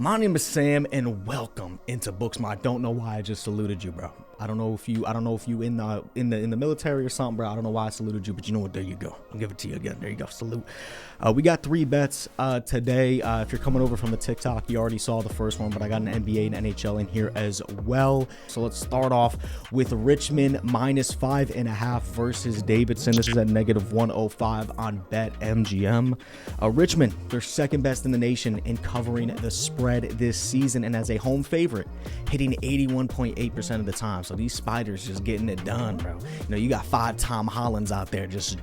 My name is Sam, and welcome into Booksmart. I don't know why I just saluted you, bro. I don't know if you in the military or something, bro. I don't know why I saluted you, but you know what? There you go. I'll give it to you again. There you go. Salute. We got 3 bets today. If you're coming over from the TikTok, you already saw the first one, but I got an NBA and NHL in here as well. So let's start off with Richmond -5.5 versus Davidson. This is at -105 on BetMGM. Richmond, they're second best in the nation in covering the spread this season, and as a home favorite, hitting 81.8% of the time. So these Spiders just getting it done, bro. You know, you got 5 Tom Hollands out there just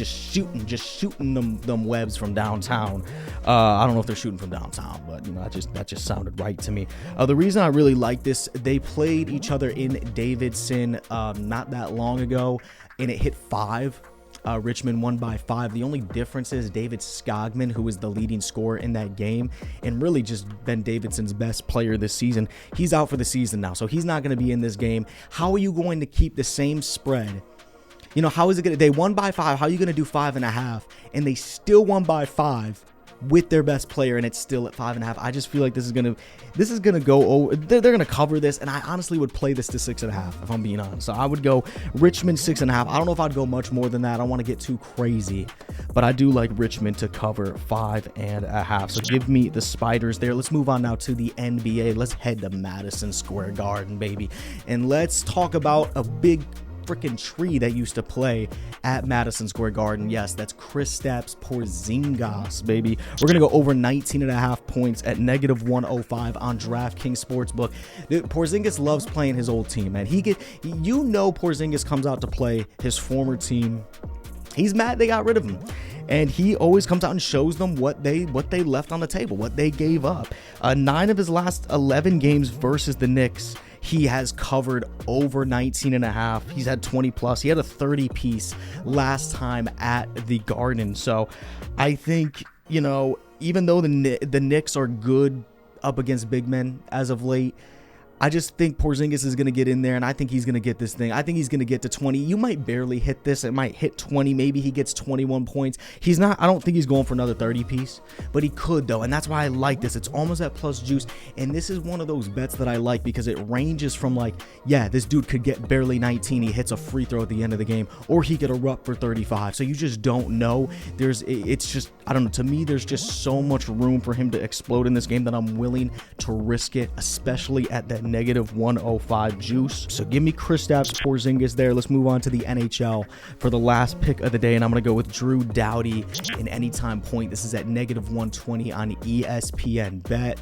shooting them webs from downtown. I don't know if they're shooting from downtown, but you know, that just sounded right to me. The reason I really like this, they played each other in Davidson not that long ago, and it hit 5. Richmond won by 5. The only difference is David Skogman, who was the leading scorer in that game and really just been Davidson's best player this season. He's out for the season now, so he's not going to be in this game. How are you going to keep the same spread? You know, how is it going to, they won by 5. How are you going to do 5.5? And they still won by 5 with their best player, and it's still at 5.5. I just feel like this is gonna go over. They're gonna cover this, and I honestly would play this to 6.5 if I'm being honest. So I would go Richmond 6.5. I don't know if I'd go much more than that. I don't want to get too crazy, but I do like Richmond to cover 5.5. So give me the Spiders there. Let's move on now to the NBA. Let's head to Madison Square Garden, baby, and let's talk about a big freaking tree that used to play at Madison Square Garden. Yes, that's Kristaps Porzingis, baby. We're gonna go over 19.5 points at -105 on DraftKings Sportsbook. Porzingis loves playing his old team, man. Porzingis comes out to play his former team. He's mad they got rid of him, and he always comes out and shows them what they left on the table, what they gave up. 9 of his last 11 games versus the Knicks, he has covered over 19.5. He's had 20 plus. He had a 30 piece last time at the Garden. So I think, you know, even though the Knicks are good up against big men as of late, I just think Porzingis is going to get in there, and I think he's going to get this thing. I think he's going to get to 20. You might barely hit this. It might hit 20. Maybe he gets 21 points. I don't think he's going for another 30 piece, but he could, though, and that's why I like this. It's almost at plus juice, and this is one of those bets that I like because it ranges from like, yeah, this dude could get barely 19. He hits a free throw at the end of the game, or he could erupt for 35. So you just don't know. I don't know. To me, there's just so much room for him to explode in this game that I'm willing to risk it, especially at that -105 juice. So give me Kristaps Porzingis there. Let's move on to the NHL for the last pick of the day, and I'm going to go with Drew Doughty in anytime point. This is at -120 on ESPN Bet.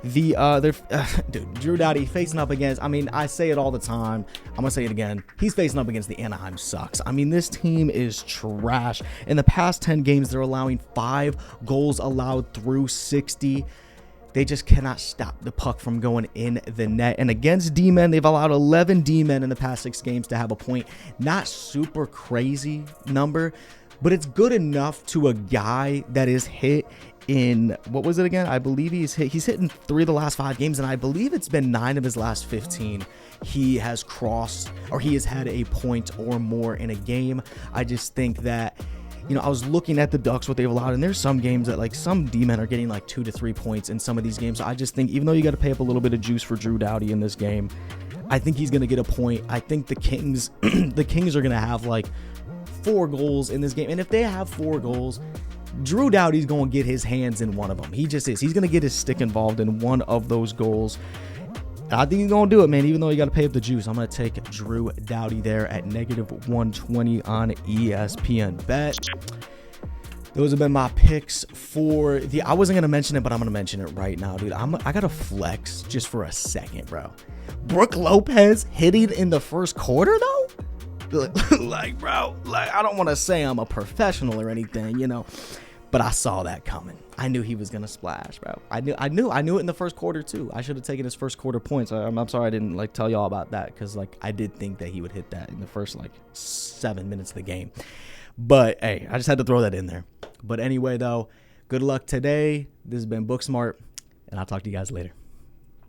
Dude, Drew Doughty facing up against, I say it all the time, I'm gonna say it again, he's facing up against the Anaheim Ducks. This team is trash. In the past 10 games, they're allowing 5 goals allowed through 60. They just cannot stop the puck from going in the net. And against D-men, they've allowed 11 D-men in the past 6 games to have a point. Not super crazy number, but it's good enough to a guy that is hit in, what was it again? I believe he's hit in 3 of the last 5 games, and I believe it's been 9 of his last 15. He has crossed, or he has had a point or more in a game. I just think that, you know, I was looking at the Ducks, what they've allowed, and there's some games that like some D-men are getting like 2 to 3 points in some of these games. So I just think, even though you got to pay up a little bit of juice for Drew Doughty in this game, I think he's going to get a point. I think the Kings, the Kings are going to have like 4 goals in this game. And if they have 4 goals, Drew Doughty's going to get his hands in one of them. He just is. He's going to get his stick involved in one of those goals. I think he's going to do it, man, even though you got to pay up the juice. I'm going to take Drew Doughty there at -120 on ESPN Bet. Those have been my picks for the, I wasn't going to mention it, but I'm going to mention it right now, dude. I got to flex just for a second, bro. Brook Lopez hitting in the first quarter, though? Like, bro, like, I don't want to say I'm a professional or anything, you know, but I saw that coming. I knew he was gonna splash, bro. I knew it in the first quarter too. I should have taken his first quarter points. I'm sorry I didn't like tell y'all about that, because like I did think that he would hit that in the first like 7 minutes of the game. But hey, I just had to throw that in there. But anyway, though, good luck today. This has been Booksmart, and I'll talk to you guys later.